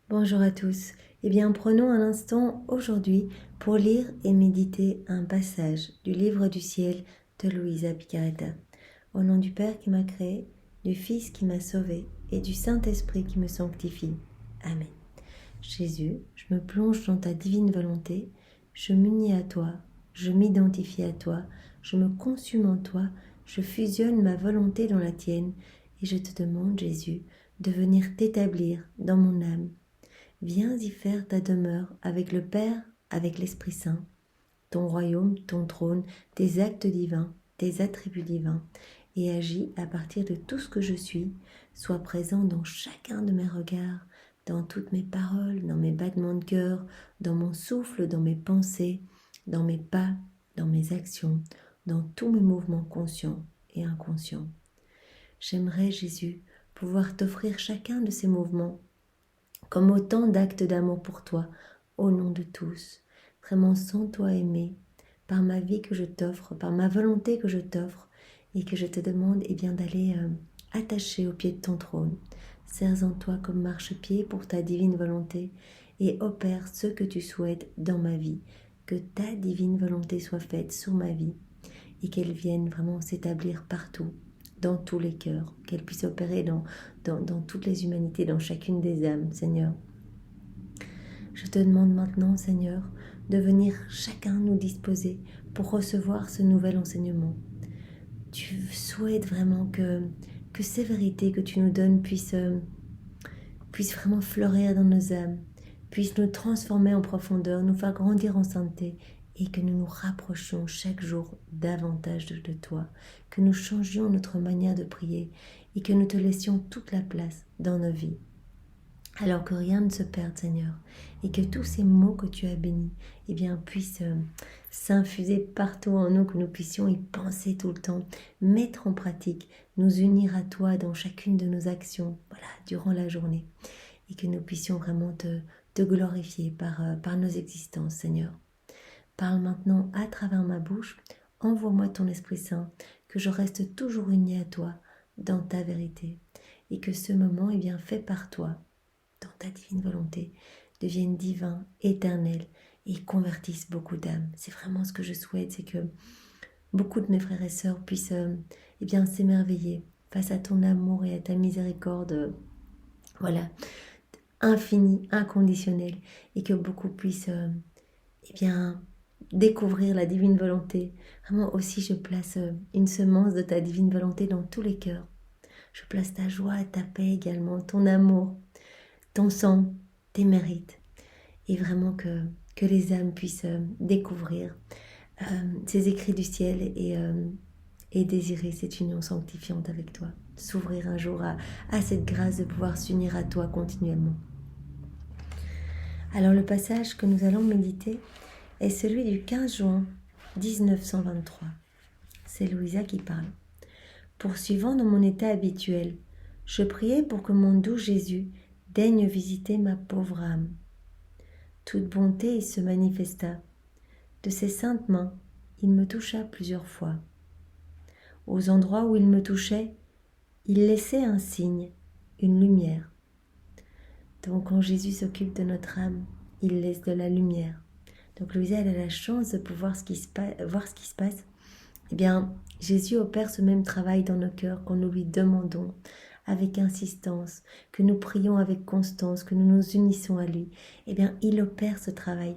Bonjour à tous. Eh bien, prenons un instant aujourd'hui pour lire et méditer un passage du livre du ciel de Luisa Picaretta. Au nom du Père qui m'a créé, du Fils qui m'a sauvé et du Saint-Esprit qui me sanctifie. Amen. Jésus, je me plonge dans ta divine volonté, je m'unis à toi, je m'identifie à toi, je me consume en toi, je fusionne ma volonté dans la tienne et je te demande, Jésus, de venir t'établir dans mon âme. Viens y faire ta demeure avec le Père, avec l'Esprit Saint, ton royaume, ton trône, tes actes divins, tes attributs divins, et agis à partir de tout ce que je suis, sois présent dans chacun de mes regards, dans toutes mes paroles, dans mes battements de cœur, dans mon souffle, dans mes pensées, dans mes pas, dans mes actions, dans tous mes mouvements conscients et inconscients. J'aimerais, Jésus, pouvoir t'offrir chacun de ces mouvements comme autant d'actes d'amour pour toi, au nom de tous, vraiment sans toi aimer, par ma vie que je t'offre, par ma volonté que je t'offre, et que je te demande d'aller attacher au pied de ton trône. Serre en toi comme marchepied pour ta divine volonté, et opère ce que tu souhaites dans ma vie, que ta divine volonté soit faite sur ma vie, et qu'elle vienne vraiment s'établir partout, dans tous les cœurs, qu'elle puisse opérer dans toutes les humanités, dans chacune des âmes, Seigneur. Je te demande maintenant, Seigneur, de venir chacun nous disposer pour recevoir ce nouvel enseignement. Tu souhaites vraiment que ces vérités que tu nous donnes puissent vraiment fleurir dans nos âmes, puissent nous transformer en profondeur, nous faire grandir en sainteté, et que nous nous rapprochions chaque jour davantage de toi, que nous changions notre manière de prier et que nous te laissions toute la place dans nos vies. Alors que rien ne se perde, Seigneur, et que tous ces mots que tu as bénis puissent s'infuser partout en nous, que nous puissions y penser tout le temps, mettre en pratique, nous unir à toi dans chacune de nos actions, durant la journée, et que nous puissions vraiment te glorifier par nos existences, Seigneur. Parle maintenant à travers ma bouche, envoie-moi ton Esprit Saint, que je reste toujours unie à toi dans ta vérité, et que ce moment fait par toi, dans ta divine volonté, devienne divin, éternel, et convertisse beaucoup d'âmes. C'est vraiment ce que je souhaite, c'est que beaucoup de mes frères et sœurs puissent s'émerveiller face à ton amour et à ta miséricorde, infinie, inconditionnelle, et que beaucoup puissent découvrir la divine volonté. Vraiment aussi, je place une semence de ta divine volonté dans tous les cœurs. Je place ta joie, ta paix également, ton amour, ton sang, tes mérites. Et vraiment que les âmes puissent découvrir ces écrits du ciel et désirer cette union sanctifiante avec toi. S'ouvrir un jour à cette grâce de pouvoir s'unir à toi continuellement. Alors le passage que nous allons méditer est celui du 15 juin 1923. C'est Luisa qui parle. Poursuivant dans mon état habituel, je priais pour que mon doux Jésus daigne visiter ma pauvre âme. Toute bonté y se manifesta. De ses saintes mains, il me toucha plusieurs fois. Aux endroits où il me touchait, il laissait un signe, une lumière. Donc quand Jésus s'occupe de notre âme, il laisse de la lumière. Donc Luisa, elle a la chance de pouvoir voir ce qui se passe. Jésus opère ce même travail dans nos cœurs quand nous lui demandons avec insistance, que nous prions avec constance, que nous nous unissons à lui. Il opère ce travail.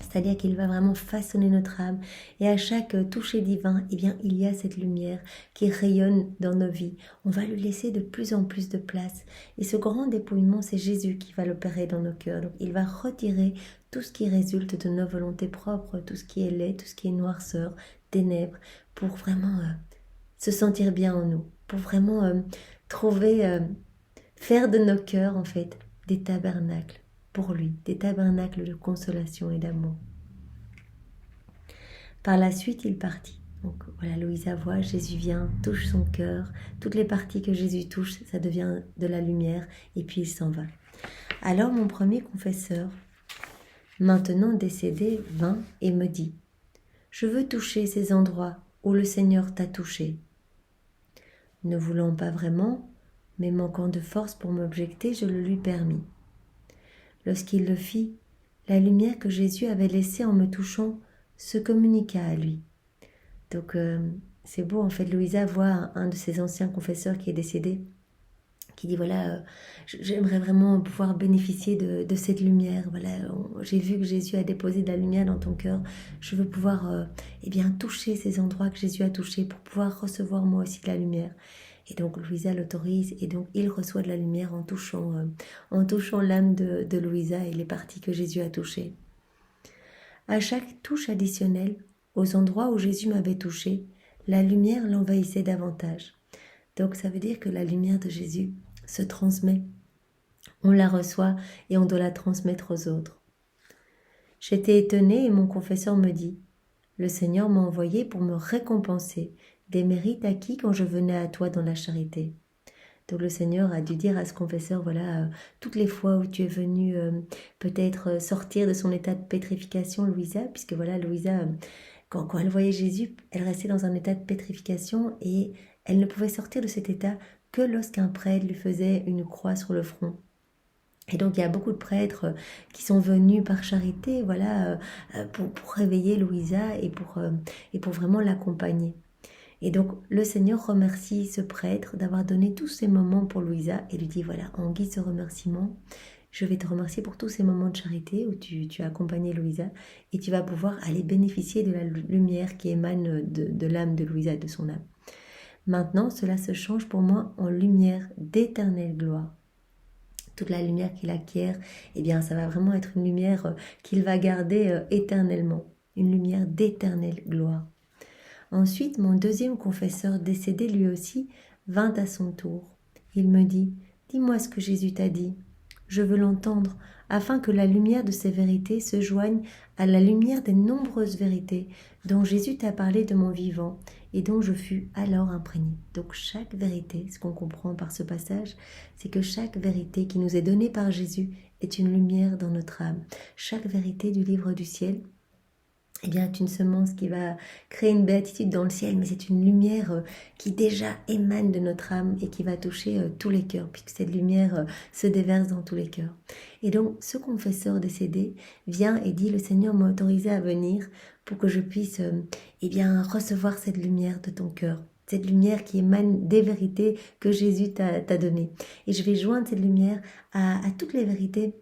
C'est-à-dire qu'il va vraiment façonner notre âme, et à chaque toucher divin, il y a cette lumière qui rayonne dans nos vies. On va lui laisser de plus en plus de place, et ce grand dépouillement, c'est Jésus qui va l'opérer dans nos cœurs. Donc il va retirer tout ce qui résulte de nos volontés propres, tout ce qui est laid, tout ce qui est noirceur, ténèbres, pour vraiment se sentir bien en nous, pour vraiment faire de nos cœurs des tabernacles pour lui, des tabernacles de consolation et d'amour. Par la suite, il partit. Donc voilà, Luisa voit, Jésus vient, touche son cœur. Toutes les parties que Jésus touche, ça devient de la lumière, et puis il s'en va. Alors mon premier confesseur, maintenant décédé, vint et me dit « Je veux toucher ces endroits où le Seigneur t'a touché. » Ne voulant pas vraiment, mais manquant de force pour m'objecter, je le lui permis. Lorsqu'il le fit, la lumière que Jésus avait laissée en me touchant se communiqua à lui. Donc c'est beau, en fait, Louisa voit un de ses anciens confesseurs qui est décédé, qui dit voilà, j'aimerais vraiment pouvoir bénéficier de cette lumière. Voilà, j'ai vu que Jésus a déposé de la lumière dans ton cœur. Je veux pouvoir eh bien, toucher ces endroits que Jésus a touchés pour pouvoir recevoir moi aussi de la lumière. Et donc Louisa l'autorise et donc il reçoit de la lumière en touchant l'âme de Louisa et les parties que Jésus a touchées. À chaque touche additionnelle, aux endroits où Jésus m'avait touché, la lumière l'envahissait davantage. Donc ça veut dire que la lumière de Jésus se transmet. On la reçoit et on doit la transmettre aux autres. J'étais étonnée et mon confesseur me dit « Le Seigneur m'a envoyé pour me récompenser des mérites acquis quand je venais à toi dans la charité. » Donc le Seigneur a dû dire à ce confesseur, voilà, toutes les fois où tu es venu peut-être sortir de son état de pétrification, Louisa, puisque voilà, Louisa, quand elle voyait Jésus, elle restait dans un état de pétrification et elle ne pouvait sortir de cet état que lorsqu'un prêtre lui faisait une croix sur le front. Et donc il y a beaucoup de prêtres qui sont venus par charité, voilà, pour réveiller Louisa et pour vraiment l'accompagner. Et donc le Seigneur remercie ce prêtre d'avoir donné tous ces moments pour Louisa et lui dit voilà, en guise de remerciement, je vais te remercier pour tous ces moments de charité où tu as accompagné Louisa et tu vas pouvoir aller bénéficier de la lumière qui émane de l'âme de Louisa, de son âme. Maintenant, cela se change pour moi en lumière d'éternelle gloire. Toute la lumière qu'il acquiert, eh bien, ça va vraiment être une lumière qu'il va garder éternellement, une lumière d'éternelle gloire. Ensuite, mon deuxième confesseur décédé lui aussi vint à son tour. Il me dit « Dis-moi ce que Jésus t'a dit. Je veux l'entendre, afin que la lumière de ces vérités se joigne à la lumière des nombreuses vérités dont Jésus t'a parlé de mon vivant et dont je fus alors imprégné. » Donc chaque vérité, ce qu'on comprend par ce passage, c'est que chaque vérité qui nous est donnée par Jésus est une lumière dans notre âme. Chaque vérité du livre du ciel, eh bien, est une semence qui va créer une béatitude dans le ciel, mais c'est une lumière qui déjà émane de notre âme et qui va toucher tous les cœurs, puisque cette lumière se déverse dans tous les cœurs. Et donc, ce confesseur décédé vient et dit, le Seigneur m'a autorisé à venir pour que je puisse eh bien, recevoir cette lumière de ton cœur. Cette lumière qui émane des vérités que Jésus t'a données. Et je vais joindre cette lumière à toutes les vérités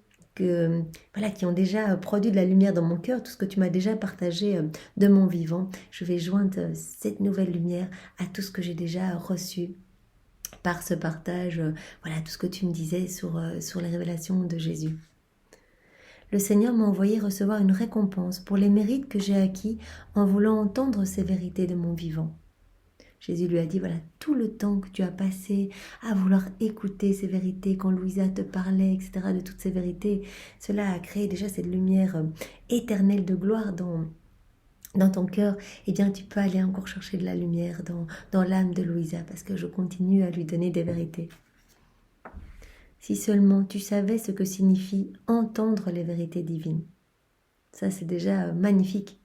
qui ont déjà produit de la lumière dans mon cœur, tout ce que tu m'as déjà partagé de mon vivant. Je vais joindre cette nouvelle lumière à tout ce que j'ai déjà reçu par ce partage, tout ce que tu me disais sur les révélations de Jésus. Le Seigneur m'a envoyé recevoir une récompense pour les mérites que j'ai acquis en voulant entendre ces vérités de mon vivant. Jésus lui a dit, voilà, tout le temps que tu as passé à vouloir écouter ces vérités, quand Louisa te parlait, etc., de toutes ces vérités, cela a créé déjà cette lumière éternelle de gloire dans ton cœur. Eh bien, tu peux aller encore chercher de la lumière dans l'âme de Louisa, parce que je continue à lui donner des vérités. Si seulement tu savais ce que signifie entendre les vérités divines. Ça, c'est déjà magnifique.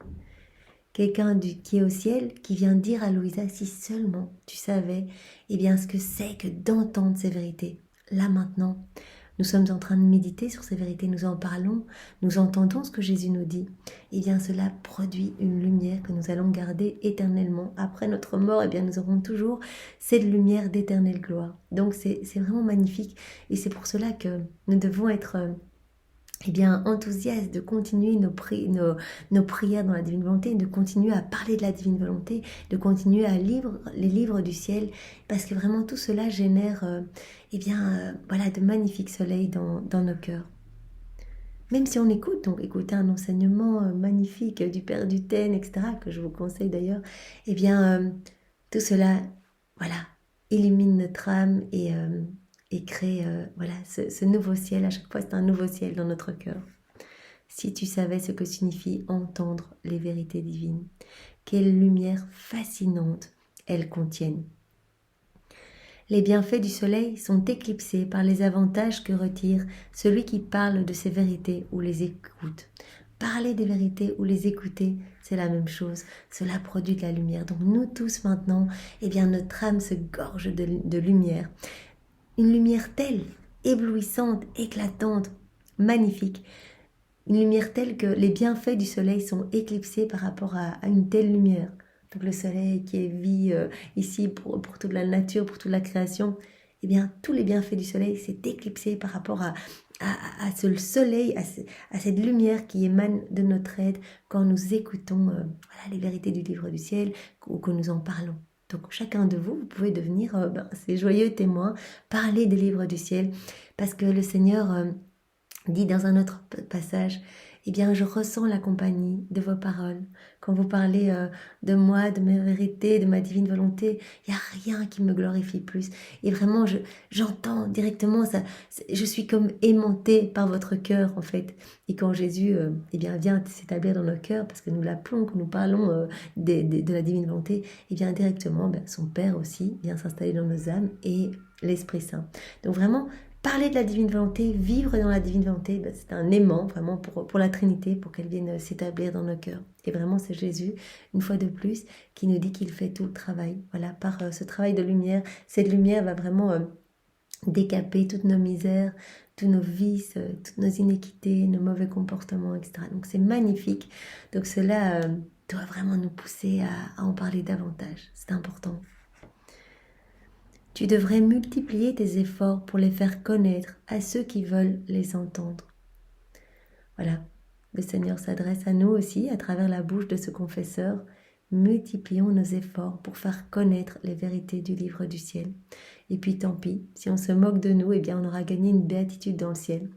Quelqu'un qui est au ciel, qui vient dire à Louisa, si seulement tu savais eh bien, ce que c'est que d'entendre ces vérités. Là maintenant, nous sommes en train de méditer sur ces vérités, nous en parlons, nous entendons ce que Jésus nous dit. Eh bien, cela produit une lumière que nous allons garder éternellement. Après notre mort, eh bien, nous aurons toujours cette lumière d'éternelle gloire. Donc, c'est vraiment magnifique et c'est pour cela que nous devons être enthousiaste de continuer nos prières dans la divine volonté, de continuer à parler de la divine volonté, de continuer à lire les livres du ciel, parce que vraiment tout cela génère de magnifiques soleils dans nos cœurs. Même si on écoute, donc écouter un enseignement magnifique du Père Duthène, etc., que je vous conseille d'ailleurs, tout cela, illumine notre âme et crée ce nouveau ciel. À chaque fois, c'est un nouveau ciel dans notre cœur. Si tu savais ce que signifie entendre les vérités divines, quelle lumière fascinante elles contiennent. Les bienfaits du soleil sont éclipsés par les avantages que retire celui qui parle de ces vérités ou les écoute. Parler des vérités ou les écouter, c'est la même chose. Cela produit de la lumière. Donc nous tous maintenant, notre âme se gorge de lumière. Une lumière telle, éblouissante, éclatante, magnifique. Une lumière telle que les bienfaits du soleil sont éclipsés par rapport à une telle lumière. Donc le soleil qui est vie ici pour toute la nature, pour toute la création, eh bien tous les bienfaits du soleil s'est éclipsé par rapport à ce soleil, à cette lumière qui émane de notre aide quand nous écoutons les vérités du livre du ciel ou que nous en parlons. Donc chacun de vous, vous pouvez devenir ces joyeux témoins, parler des livres du ciel, parce que le Seigneur dit dans un autre passage, eh bien, je ressens la compagnie de vos paroles. Quand vous parlez de moi, de mes vérités, de ma divine volonté, il n'y a rien qui me glorifie plus. Et vraiment, j'entends directement ça. Je suis comme aimantée par votre cœur, en fait. Et quand Jésus vient s'établir dans nos cœurs, parce que nous l'appelons, que nous parlons de la divine volonté, eh bien, directement, son Père aussi vient s'installer dans nos âmes et l'Esprit Saint. Donc vraiment, parler de la divine volonté, vivre dans la divine volonté, c'est un aimant vraiment pour la Trinité, pour qu'elle vienne s'établir dans nos cœurs. Et vraiment, c'est Jésus, une fois de plus, qui nous dit qu'il fait tout le travail. Voilà, par ce travail de lumière, cette lumière va vraiment décaper toutes nos misères, tous nos vices, toutes nos inéquités, nos mauvais comportements, etc. Donc c'est magnifique. Donc cela doit vraiment nous pousser à en parler davantage. C'est important. Tu devrais multiplier tes efforts pour les faire connaître à ceux qui veulent les entendre. Voilà, le Seigneur s'adresse à nous aussi à travers la bouche de ce confesseur. Multiplions nos efforts pour faire connaître les vérités du livre du ciel. Et puis tant pis, si on se moque de nous, eh bien on aura gagné une béatitude dans le ciel.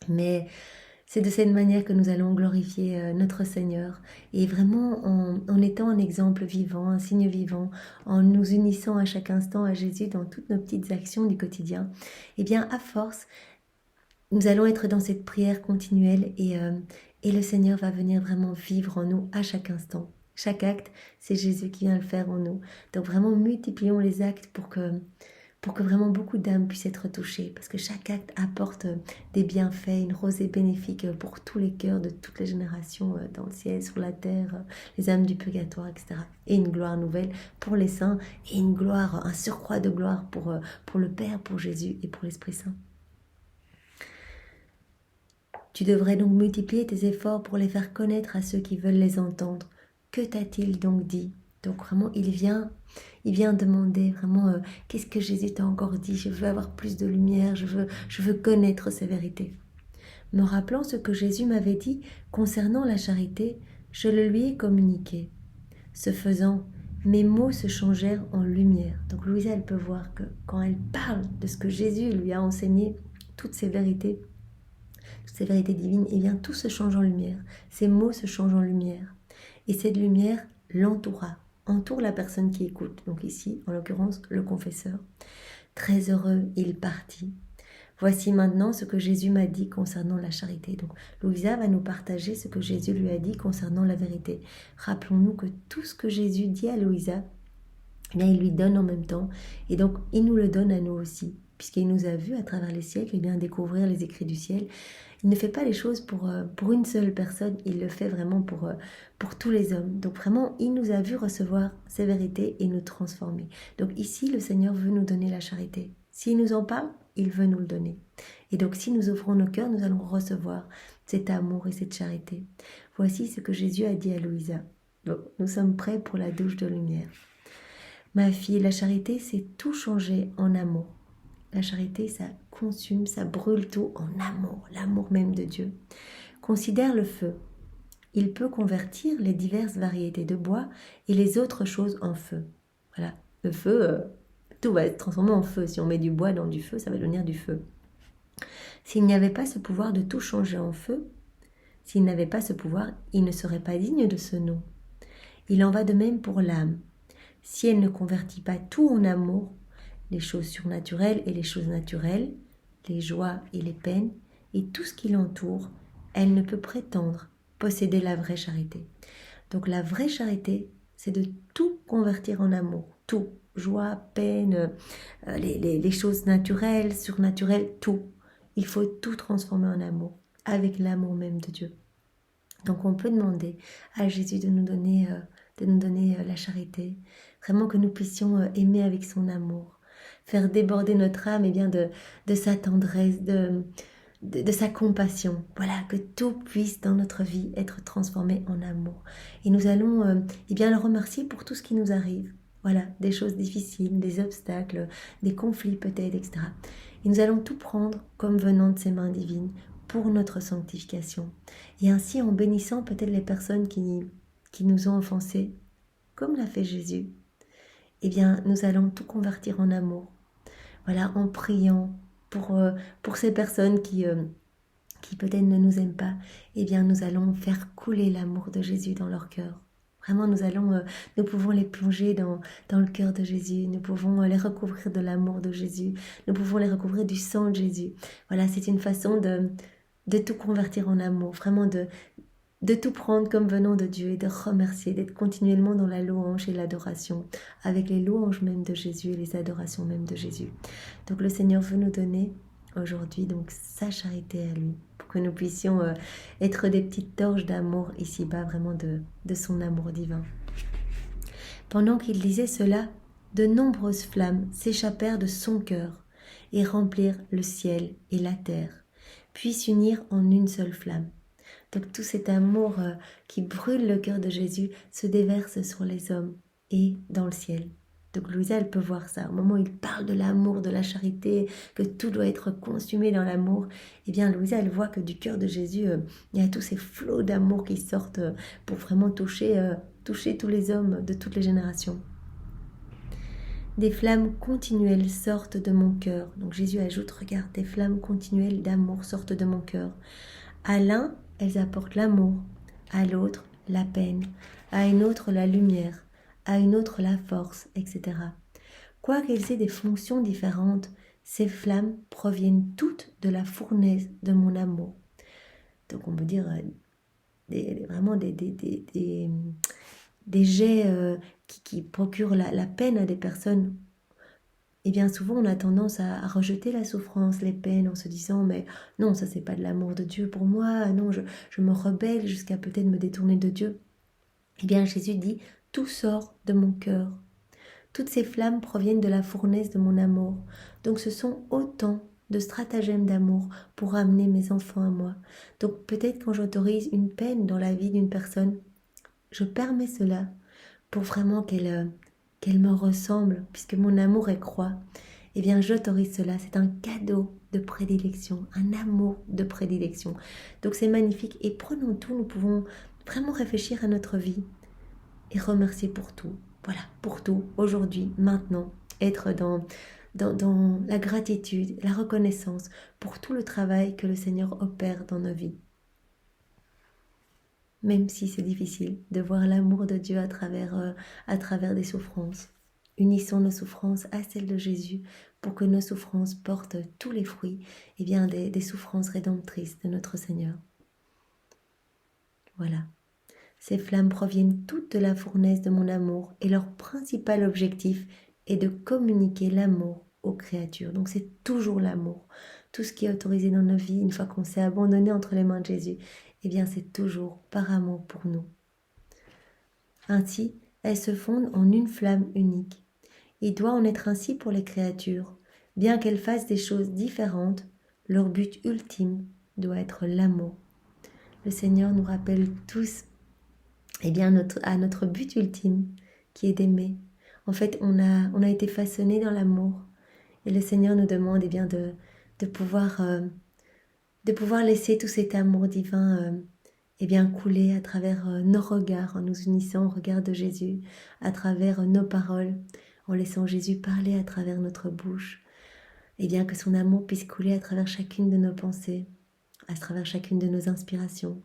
Mais c'est de cette manière que nous allons glorifier notre Seigneur. Et vraiment en étant un exemple vivant, un signe vivant, en nous unissant à chaque instant à Jésus dans toutes nos petites actions du quotidien, eh bien à force, nous allons être dans cette prière continuelle et le Seigneur va venir vraiment vivre en nous à chaque instant. Chaque acte, c'est Jésus qui vient le faire en nous. Donc vraiment multiplions les actes pour que vraiment beaucoup d'âmes puissent être touchées, parce que chaque acte apporte des bienfaits, une rosée bénéfique pour tous les cœurs de toutes les générations dans le ciel, sur la terre, les âmes du purgatoire, etc. Et une gloire nouvelle pour les saints, et une gloire, un surcroît de gloire pour le Père, pour Jésus et pour l'Esprit Saint. Tu devrais donc multiplier tes efforts pour les faire connaître à ceux qui veulent les entendre. Que t'a-t-il donc dit ? Donc vraiment, il vient demander vraiment qu'est-ce que Jésus t'a encore dit. Je veux avoir plus de lumière, je veux connaître ces vérités. Me rappelant ce que Jésus m'avait dit concernant la charité, je le lui ai communiqué. Ce faisant, mes mots se changèrent en lumière. Donc Louisa, elle peut voir que quand elle parle de ce que Jésus lui a enseigné, toutes ces vérités divines, eh bien tout se change en lumière. Ces mots se changent en lumière. Et cette lumière entoure la personne qui écoute. Donc ici, en l'occurrence, le confesseur. Très heureux, il partit. Voici maintenant ce que Jésus m'a dit concernant la charité. Donc Louisa va nous partager ce que Jésus lui a dit concernant la vérité. Rappelons-nous que tout ce que Jésus dit à Louisa, eh bien, il lui donne en même temps. Et donc, il nous le donne à nous aussi. Puisqu'il nous a vus à travers les siècles, eh bien, découvrir les écrits du ciel. Il ne fait pas les choses pour une seule personne, il le fait vraiment pour tous les hommes. Donc vraiment, il nous a vu recevoir ces vérités et nous transformer. Donc ici, le Seigneur veut nous donner la charité. S'il nous en parle, il veut nous le donner. Et donc si nous ouvrons nos cœurs, nous allons recevoir cet amour et cette charité. Voici ce que Jésus a dit à Louisa. Donc nous sommes prêts pour la douche de lumière. Ma fille, la charité, c'est tout changer en amour. La charité, ça consume, ça brûle tout en amour, l'amour même de Dieu. Considère le feu. Il peut convertir les diverses variétés de bois et les autres choses en feu. Voilà, le feu, tout va être transformé en feu. Si on met du bois dans du feu, ça va devenir du feu. S'il n'y avait pas ce pouvoir de tout changer en feu, s'il n'avait pas ce pouvoir, il ne serait pas digne de ce nom. Il en va de même pour l'âme. Si elle ne convertit pas tout en amour, les choses surnaturelles et les choses naturelles, les joies et les peines, et tout ce qui l'entoure, elle ne peut prétendre posséder la vraie charité. Donc la vraie charité, c'est de tout convertir en amour, tout, joie, peine, les choses naturelles, surnaturelles, tout. Il faut tout transformer en amour, avec l'amour même de Dieu. Donc on peut demander à Jésus de nous donner la charité, vraiment que nous puissions aimer avec son amour, faire déborder notre âme de sa tendresse, de de sa compassion. Voilà, que tout puisse dans notre vie être transformé en amour. Et nous allons eh bien, le remercier pour tout ce qui nous arrive. Voilà, des choses difficiles, des obstacles, des conflits peut-être, etc. Et nous allons tout prendre comme venant de ses mains divines pour notre sanctification. Et ainsi, en bénissant peut-être les personnes qui nous ont offensés, comme l'a fait Jésus, eh bien, nous allons tout convertir en amour. Voilà, en priant pour ces personnes qui peut-être ne nous aiment pas, eh bien, nous allons faire couler l'amour de Jésus dans leur cœur. Vraiment, nous pouvons les plonger dans le cœur de Jésus, nous pouvons les recouvrir de l'amour de Jésus, nous pouvons les recouvrir du sang de Jésus. Voilà, c'est une façon de tout convertir en amour, vraiment de tout prendre comme venant de Dieu et de remercier, d'être continuellement dans la louange et l'adoration, avec les louanges même de Jésus et les adorations même de Jésus. Donc le Seigneur veut nous donner aujourd'hui donc sa charité à lui, pour que nous puissions être des petites torches d'amour ici-bas, vraiment de son amour divin. Pendant qu'il disait cela, de nombreuses flammes s'échappèrent de son cœur et remplirent le ciel et la terre, puis s'unirent en une seule flamme. Donc tout cet amour qui brûle le cœur de Jésus se déverse sur les hommes et dans le ciel. Donc Louisa, elle peut voir ça. Au moment où il parle de l'amour, de la charité, que tout doit être consumé dans l'amour, eh bien Louisa, elle voit que du cœur de Jésus, il y a tous ces flots d'amour qui sortent pour vraiment toucher tous les hommes de toutes les générations. Des flammes continuelles sortent de mon cœur. Donc Jésus ajoute, regarde, des flammes continuelles d'amour sortent de mon cœur. À l'un, elles apportent l'amour, à l'autre, la peine, à une autre, la lumière, à une autre, la force, etc. Quoiqu'elles aient des fonctions différentes, ces flammes proviennent toutes de la fournaise de mon amour. Donc on peut dire vraiment des jets qui procurent la peine à des personnes. Et bien souvent, on a tendance à rejeter la souffrance, les peines, en se disant « mais non, ça c'est pas de l'amour de Dieu pour moi, non, je me rebelle jusqu'à peut-être me détourner de Dieu. » Eh bien Jésus dit « tout sort de mon cœur. Toutes ces flammes proviennent de la fournaise de mon amour. Donc ce sont autant de stratagèmes d'amour pour amener mes enfants à moi. Donc peut-être quand j'autorise une peine dans la vie d'une personne, je permets cela pour vraiment qu'elle me ressemble, puisque mon amour est croix, eh bien j'autorise cela, c'est un cadeau de prédilection, un amour de prédilection. Donc c'est magnifique et prenons tout, nous pouvons vraiment réfléchir à notre vie et remercier pour tout. Voilà, pour tout, aujourd'hui, maintenant, être dans la gratitude, la reconnaissance pour tout le travail que le Seigneur opère dans nos vies. Même si c'est difficile de voir l'amour de Dieu à travers des souffrances. Unissons nos souffrances à celles de Jésus pour que nos souffrances portent tous les fruits et bien des souffrances rédemptrices de notre Seigneur. Voilà. Ces flammes proviennent toutes de la fournaise de mon amour et leur principal objectif est de communiquer l'amour aux créatures. Donc c'est toujours l'amour. Tout ce qui est autorisé dans nos vies, une fois qu'on s'est abandonné entre les mains de Jésus, eh bien c'est toujours par amour pour nous. Ainsi, elles se fondent en une flamme unique. Il doit en être ainsi pour les créatures. Bien qu'elles fassent des choses différentes, leur but ultime doit être l'amour. Le Seigneur nous rappelle tous à notre but ultime, qui est d'aimer. En fait, on a été façonnés dans l'amour. Et le Seigneur nous demande de pouvoir laisser tout cet amour divin couler à travers nos regards, en nous unissant au regard de Jésus, à travers nos paroles, en laissant Jésus parler à travers notre bouche. Et bien que son amour puisse couler à travers chacune de nos pensées, à travers chacune de nos inspirations,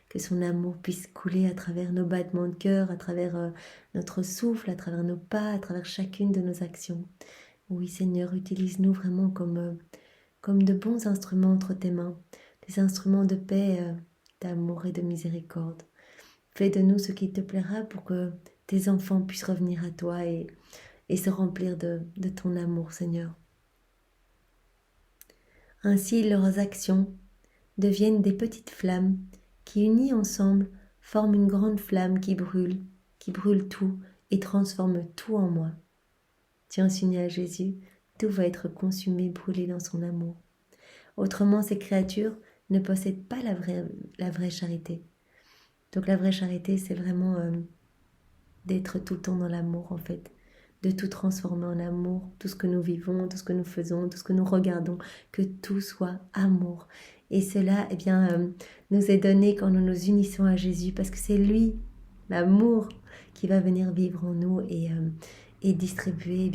que son amour puisse couler à travers nos battements de cœur, à travers notre souffle, à travers nos pas, à travers chacune de nos actions. Oui Seigneur, utilise-nous vraiment comme de bons instruments entre tes mains, des instruments de paix, d'amour et de miséricorde. Fais de nous ce qui te plaira pour que tes enfants puissent revenir à toi et se remplir de ton amour, Seigneur. Ainsi, leurs actions deviennent des petites flammes qui, unies ensemble, forment une grande flamme qui brûle tout et transforme tout en moi. Tiens, unis à Jésus, tout va être consumé, brûlé dans son amour. Autrement, ces créatures ne possèdent pas la vraie charité. Donc la vraie charité, c'est vraiment d'être tout le temps dans l'amour, en fait, de tout transformer en amour, tout ce que nous vivons, tout ce que nous faisons, tout ce que nous regardons, que tout soit amour. Et cela, nous est donné quand nous nous unissons à Jésus, parce que c'est lui, l'amour, qui va venir vivre en nous et distribuer,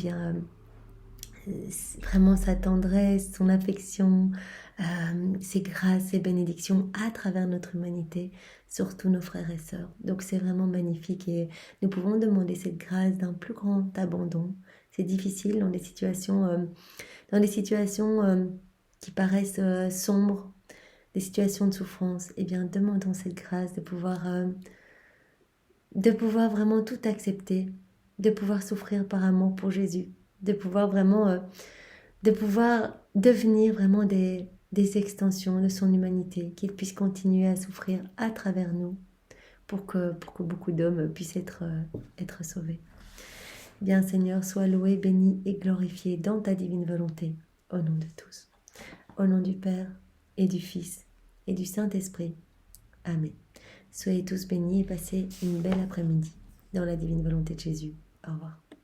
vraiment sa tendresse, son affection, ses grâces, ses bénédictions à travers notre humanité, sur tous nos frères et sœurs. Donc c'est vraiment magnifique et nous pouvons demander cette grâce d'un plus grand abandon. C'est difficile dans des situations, qui paraissent sombres, des situations de souffrance. Eh bien, demandons cette grâce de pouvoir vraiment tout accepter, de pouvoir souffrir par amour pour Jésus, de pouvoir vraiment, de pouvoir devenir vraiment des extensions de son humanité, qu'il puisse continuer à souffrir à travers nous pour que beaucoup d'hommes puissent être sauvés. Bien Seigneur, sois loué, béni et glorifié dans ta divine volonté, au nom de tous. Au nom du Père et du Fils et du Saint-Esprit. Amen. Soyez tous bénis et passez une belle après-midi dans la divine volonté de Jésus. Au revoir.